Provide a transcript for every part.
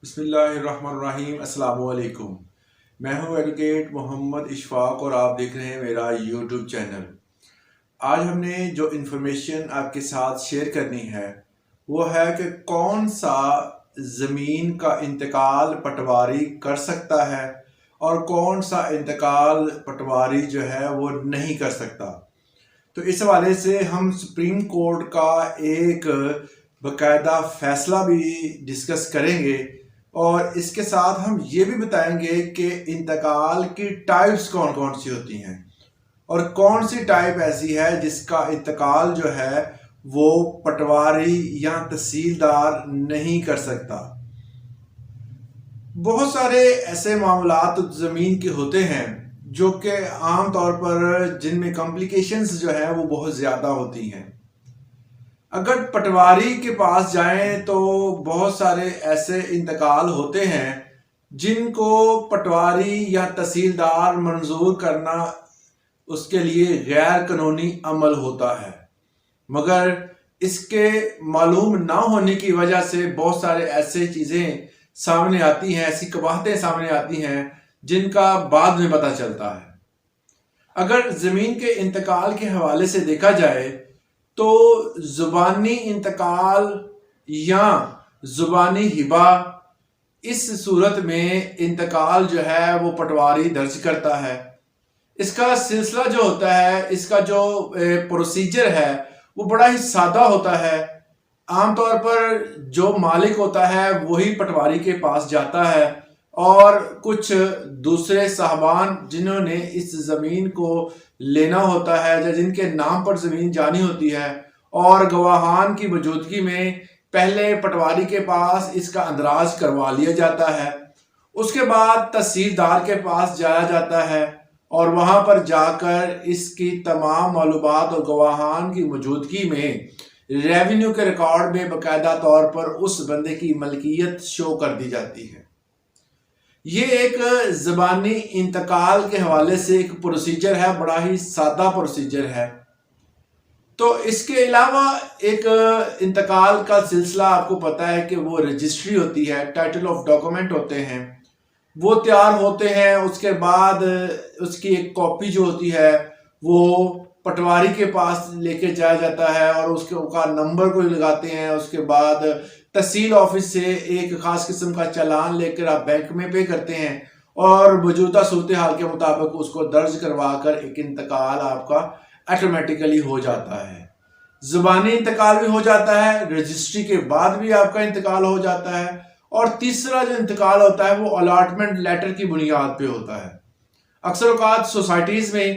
بسم اللہ الرحمن الرحیم۔ السلام علیکم۔ میں ہوں ایڈوکیٹ محمد اشفاق اور آپ دیکھ رہے ہیں میرا یوٹیوب چینل۔ آج ہم نے جو انفارمیشن آپ کے ساتھ شیئر کرنی ہے وہ ہے کہ کون سا زمین کا انتقال پٹواری کر سکتا ہے اور کون سا انتقال پٹواری جو ہے وہ نہیں کر سکتا۔ تو اس حوالے سے ہم سپریم کورٹ کا ایک باقاعدہ فیصلہ بھی ڈسکس کریں گے اور اس کے ساتھ ہم یہ بھی بتائیں گے کہ انتقال کی ٹائپس کون کون سی ہوتی ہیں اور کون سی ٹائپ ایسی ہے جس کا انتقال جو ہے وہ پٹواری یا تحصیلدار نہیں کر سکتا۔ بہت سارے ایسے معاملات زمین کے ہوتے ہیں جو کہ عام طور پر جن میں کمپلیکیشنز جو ہے وہ بہت زیادہ ہوتی ہیں۔ اگر پٹواری کے پاس جائیں تو بہت سارے ایسے انتقال ہوتے ہیں جن کو پٹواری یا تحصیلدار منظور کرنا اس کے لیے غیر قانونی عمل ہوتا ہے، مگر اس کے معلوم نہ ہونے کی وجہ سے بہت سارے ایسے چیزیں سامنے آتی ہیں، ایسی قباحتیں سامنے آتی ہیں جن کا بعد میں پتہ چلتا ہے۔ اگر زمین کے انتقال کے حوالے سے دیکھا جائے تو زبانی انتقال یا زبانی ہبہ، اس صورت میں انتقال جو ہے وہ پٹواری درج کرتا ہے۔ اس کا سلسلہ جو ہوتا ہے، اس کا جو پروسیجر ہے وہ بڑا ہی سادہ ہوتا ہے۔ عام طور پر جو مالک ہوتا ہے وہی پٹواری کے پاس جاتا ہے اور کچھ دوسرے صاحبان جنہوں نے اس زمین کو لینا ہوتا ہے یا جن کے نام پر زمین جانی ہوتی ہے اور گواہان کی موجودگی میں پہلے پٹواری کے پاس اس کا اندراج کروا لیا جاتا ہے۔ اس کے بعد تحصیلدار کے پاس جایا جاتا ہے اور وہاں پر جا کر اس کی تمام معلومات اور گواہان کی موجودگی میں ریونیو کے ریکارڈ میں باقاعدہ طور پر اس بندے کی ملکیت شو کر دی جاتی ہے۔ یہ ایک زبانی انتقال کے حوالے سے ایک پروسیجر ہے، بڑا ہی سادہ پروسیجر ہے۔ تو اس کے علاوہ ایک انتقال کا سلسلہ آپ کو پتہ ہے کہ وہ رجسٹری ہوتی ہے، ٹائٹل آف ڈاکومنٹ ہوتے ہیں، وہ تیار ہوتے ہیں۔ اس کے بعد اس کی ایک کاپی جو ہوتی ہے وہ پٹواری کے پاس لے کے جایا جاتا ہے اور اس کا نمبر کوئی لگاتے ہیں۔ اس کے بعد تحصیل آفس سے ایک خاص قسم کا چالان لے کر آپ بینک میں پے کرتے ہیں اور موجودہ صورتحال کے مطابق اس کو درج کروا کر ایک انتقال آپ کا آٹومیٹیکلی ہو جاتا ہے۔ زبانی انتقال بھی ہو جاتا ہے، رجسٹری کے بعد بھی آپ کا انتقال ہو جاتا ہے، اور تیسرا جو انتقال ہوتا ہے وہ الاٹمنٹ لیٹر کی بنیاد پہ ہوتا ہے۔ اکثر اوقات سوسائٹیز میں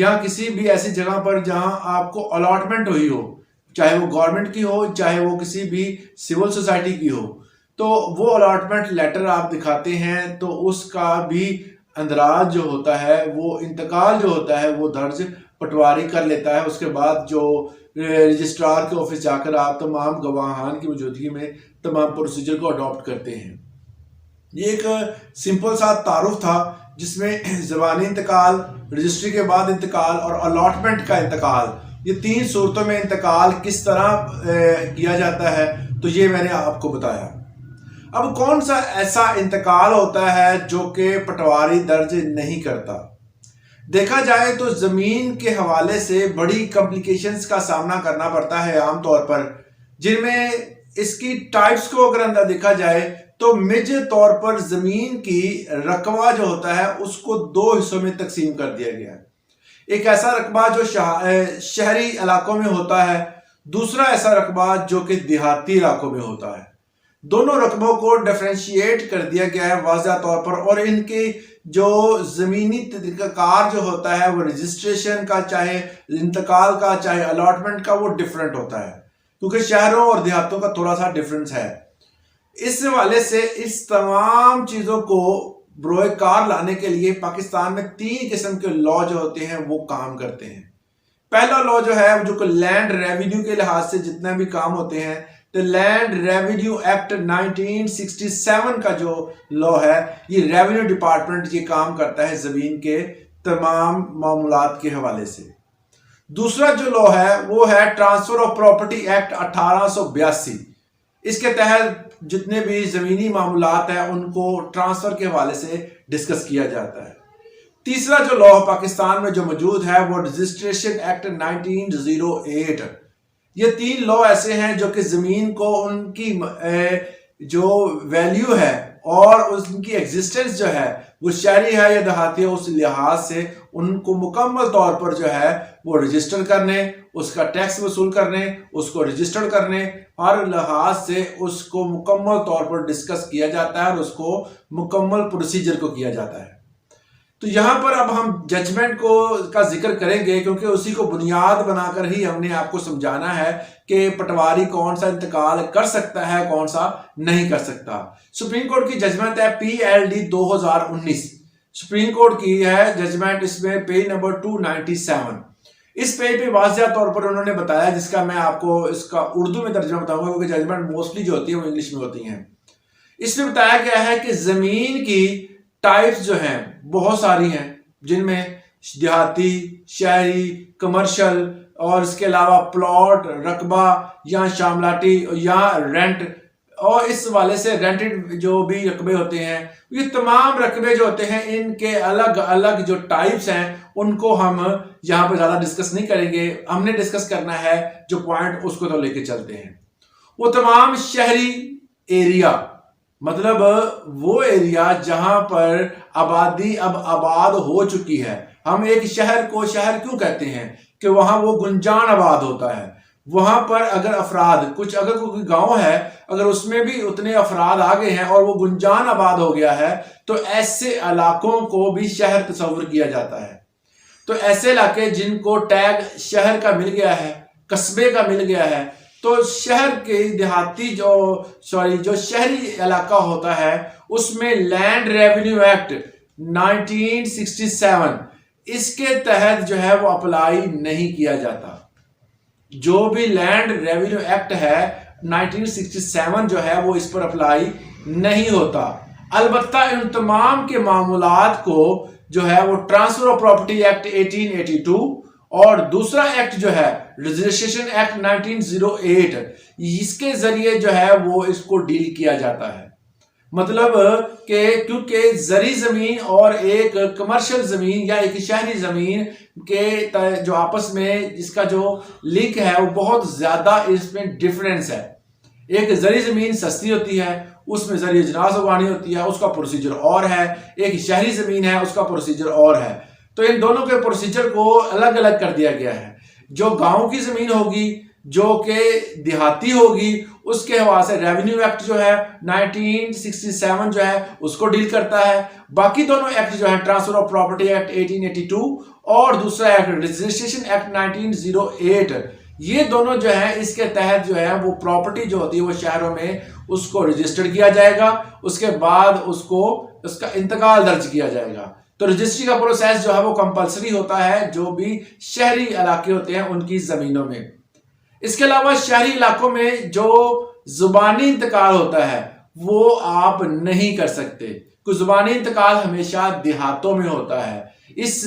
یا کسی بھی ایسی جگہ پر جہاں آپ کو الاٹمنٹ ہوئی ہو، چاہے وہ گورنمنٹ کی ہو چاہے وہ کسی بھی سول سوسائٹی کی ہو، تو وہ الاٹمنٹ لیٹر آپ دکھاتے ہیں تو اس کا بھی اندراج جو ہوتا ہے، وہ انتقال جو ہوتا ہے وہ درج پٹواری کر لیتا ہے۔ اس کے بعد جو رجسٹرار کے آفس جا کر آپ تمام گواہان کی موجودگی میں تمام پروسیجر کو اڈاپٹ کرتے ہیں۔ یہ ایک سمپل سا تعارف تھا جس میں زبانی انتقال، رجسٹری کے بعد انتقال اور الاٹمنٹ کا انتقال، یہ تین صورتوں میں انتقال کس طرح کیا جاتا ہے تو یہ میں نے آپ کو بتایا۔ اب کون سا ایسا انتقال ہوتا ہے جو کہ پٹواری درج نہیں کرتا؟ دیکھا جائے تو زمین کے حوالے سے بڑی کمپلیکیشنز کا سامنا کرنا پڑتا ہے عام طور پر، جن میں اس کی ٹائپس کو اگر اندر دیکھا جائے تو میجر طور پر زمین کی رقبہ جو ہوتا ہے اس کو دو حصوں میں تقسیم کر دیا گیا ہے۔ ایک ایسا رقبہ جو شہری علاقوں میں ہوتا ہے، دوسرا ایسا رقبہ جو کہ دیہاتی علاقوں میں ہوتا ہے۔ دونوں رقبوں کو ڈیفرینشیٹ کر دیا گیا ہے واضح طور پر، اور ان کی جو زمینی طریقہ کار جو ہوتا ہے وہ رجسٹریشن کا چاہے انتقال کا چاہے الاٹمنٹ کا وہ ڈیفرنٹ ہوتا ہے، کیونکہ شہروں اور دیہاتوں کا تھوڑا سا ڈیفرنس ہے۔ اس حوالے سے اس تمام چیزوں کو بروئے کار لانے کے لیے پاکستان میں تین قسم کے لا جو ہوتے ہیں وہ کام کرتے ہیں۔ پہلا لا جو ہے جو کہ لینڈ ریونیو کے لحاظ سے جتنے بھی کام ہوتے ہیں، تو لینڈ ریونیو ایکٹ 1967 کا جو لا ہے، یہ ریونیو ڈپارٹمنٹ یہ کام کرتا ہے زمین کے تمام معاملات کے حوالے سے۔ دوسرا جو لا ہے وہ ہے ٹرانسفر آف پراپرٹی ایکٹ 1882۔ اس کے تحت جتنے بھی زمینی معاملات ہیں ان کو ٹرانسفر کے حوالے سے ڈسکس کیا جاتا ہے۔ تیسرا جو لا پاکستان میں جو موجود ہے وہ رجسٹریشن ایکٹ 1908۔ یہ 3 لا ایسے ہیں جو کہ زمین کو ان کی جو ویلیو ہے اور ان کی ایگزسٹنس جو ہے وہ شہری ہے یا دیہاتی ہے، اس لحاظ سے ان کو مکمل طور پر جو ہے وہ رجسٹر کرنے، اس کا ٹیکس وصول کرنے، اس کو رجسٹر کرنے، ہر لحاظ سے اس کو مکمل طور پر ڈسکس کیا جاتا ہے اور اس کو مکمل پروسیجر کو کیا جاتا ہے۔ تو یہاں پر اب ہم ججمنٹ کا ذکر کریں گے، کیونکہ اسی کو بنیاد بنا کر ہی ہم نے آپ کو سمجھانا ہے کہ پٹواری کون سا انتقال کر سکتا ہے، کون سا نہیں کر سکتا۔ سپریم کورٹ کی ججمنٹ ہے PLD 2019، سپریم کورٹ کی ہے ججمنٹ، اس میں پیج نمبر 297۔ اس پیج پہ واضح طور پر انہوں نے بتایا، جس کا میں آپ کو اس کا اردو میں ترجمہ بتاؤں گا کیونکہ ججمنٹ موسٹلی جو ہوتی ہے وہ انگلش میں ہوتی ہیں۔ اس میں بتایا گیا ہے کہ زمین کی ٹائپس جو ہیں بہت ساری ہیں، جن میں دیہاتی، شہری، کمرشل اور اس کے علاوہ پلاٹ، رقبہ یا شاملاتی یا رینٹ، اور اس والے سے رینٹڈ جو بھی رقبے ہوتے ہیں، یہ تمام رقبے جو ہوتے ہیں ان کے الگ الگ جو ٹائپس ہیں ان کو ہم یہاں پہ زیادہ ڈسکس نہیں کریں گے۔ ہم نے ڈسکس کرنا ہے جو پوائنٹ اس کو تو لے کے چلتے ہیں۔ وہ تمام شہری ایریا، مطلب وہ ایریا جہاں پر آبادی اب آباد ہو چکی ہے۔ ہم ایک شہر کو شہر کیوں کہتے ہیں؟ کہ وہاں وہ گنجان آباد ہوتا ہے۔ وہاں پر اگر افراد اگر کوئی گاؤں ہے، اگر اس میں بھی اتنے افراد آ گئے ہیں اور وہ گنجان آباد ہو گیا ہے تو ایسے علاقوں کو بھی شہر تصور کیا جاتا ہے۔ تو ایسے علاقے جن کو ٹیگ شہر کا مل گیا ہے، قصبے کا مل گیا ہے، تو شہر کے دیہاتی جو شہری علاقہ ہوتا ہے اس میں لینڈ ریونیو ایکٹ 1967 اس کے تحت جو ہے وہ اپلائی نہیں کیا جاتا۔ جو بھی لینڈ ریونیو ایکٹ ہے 1967 جو ہے وہ اس پر اپلائی نہیں ہوتا۔ البتہ ان تمام کے معاملات کو جو ہے وہ ٹرانسفر آف پراپرٹی ایکٹ 1882 اور دوسرا ایکٹ جو ہے رجسٹریشن ایکٹ 1908 اس کے ذریعے جو ہے وہ اس کو ڈیل کیا جاتا ہے۔ مطلب کہ کیونکہ زرعی زمین اور ایک کمرشل زمین یا ایک شہری زمین کے جو آپس میں اس کا جو لنک ہے وہ بہت زیادہ اس میں ڈیفرنس ہے۔ ایک زرعی زمین سستی ہوتی ہے، اس میں زرعی اجناس اگانی ہوتی ہے، اس کا پروسیجر اور ہے۔ ایک شہری زمین ہے، اس کا پروسیجر اور ہے۔ تو ان دونوں کے پروسیجر کو الگ الگ کر دیا گیا ہے۔ جو گاؤں کی زمین ہوگی، جو کہ دیہاتی ہوگی، اس کے حوالے سے ریونیو ایکٹ جو ہے 1967 جو ہے اس کو ڈیل کرتا ہے۔ باقی دونوں ایکٹ جو ہے ٹرانسفر آف پراپرٹی ایکٹ 1882 اور دوسرا ایکٹ رجسٹریشن ایکٹ 1908، یہ دونوں جو ہیں اس کے تحت جو ہے وہ پراپرٹی جو ہوتی ہے وہ شہروں میں اس کو رجسٹر کیا جائے گا، اس کے بعد اس کا انتقال درج کیا جائے گا۔ تو رجسٹری کا پروسیس جو ہے وہ کمپلسری ہوتا ہے جو بھی شہری علاقے ہوتے ہیں ان کی زمینوں میں۔ اس کے علاوہ شہری علاقوں میں جو زبانی انتقال ہوتا ہے وہ آپ نہیں کر سکتے، کیونکہ زبانی انتقال ہمیشہ دیہاتوں میں ہوتا ہے۔ اس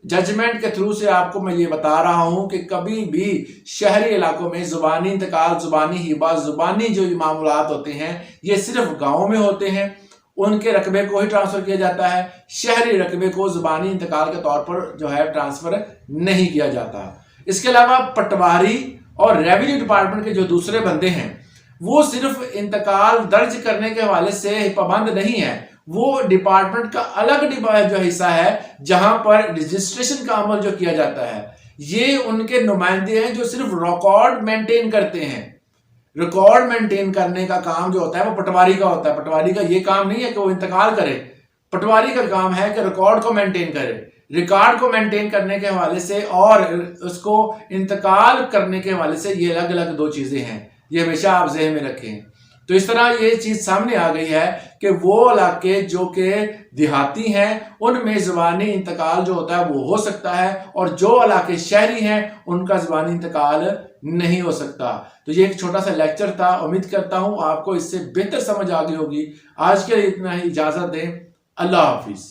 ججمنٹ کے تھرو سے آپ کو میں یہ بتا رہا ہوں کہ کبھی بھی شہری علاقوں میں زبانی انتقال، زبانی ہبہ، زبانی جو معاملات ہوتے ہیں یہ صرف گاؤں میں ہوتے ہیں، ان کے رقبے کو ہی ٹرانسفر کیا جاتا ہے۔ شہری رقبے کو زبانی انتقال کے طور پر جو ہے ٹرانسفر نہیں کیا جاتا۔ اس کے علاوہ پٹواری اور ریونیو ڈپارٹمنٹ کے جو دوسرے بندے ہیں وہ صرف انتقال درج کرنے کے حوالے سے پابند نہیں ہے، وہ ڈپارٹمنٹ کا الگ جو حصہ ہے جہاں پر رجسٹریشن کا عمل جو کیا جاتا ہے۔ یہ ان کے نمائندے ہیں جو صرف ریکارڈ مینٹین کرتے ہیں۔ ریکارڈ مینٹین کرنے کا کام جو ہوتا ہے وہ پٹواری کا ہوتا ہے۔ پٹواری کا یہ کام نہیں ہے کہ وہ انتقال کرے، پٹواری کا کام ہے کہ ریکارڈ کو مینٹین کرے۔ ریکارڈ کو مینٹین کرنے کے حوالے سے اور اس کو انتقال کرنے کے حوالے سے یہ الگ الگ دو چیزیں ہیں، یہ ہمیشہ آپ ذہن میں رکھیں۔ تو اس طرح یہ چیز سامنے آ گئی ہے کہ وہ علاقے جو کہ دیہاتی ہیں ان میں زبانی انتقال جو ہوتا ہے وہ ہو سکتا ہے، اور جو علاقے شہری ہیں ان کا زبانی انتقال نہیں ہو سکتا۔ تو یہ ایک چھوٹا سا لیکچر تھا، امید کرتا ہوں آپ کو اس سے بہتر سمجھ آ گئی ہوگی۔ آج کے لیے اتنا ہی، اجازت دیں، اللہ حافظ۔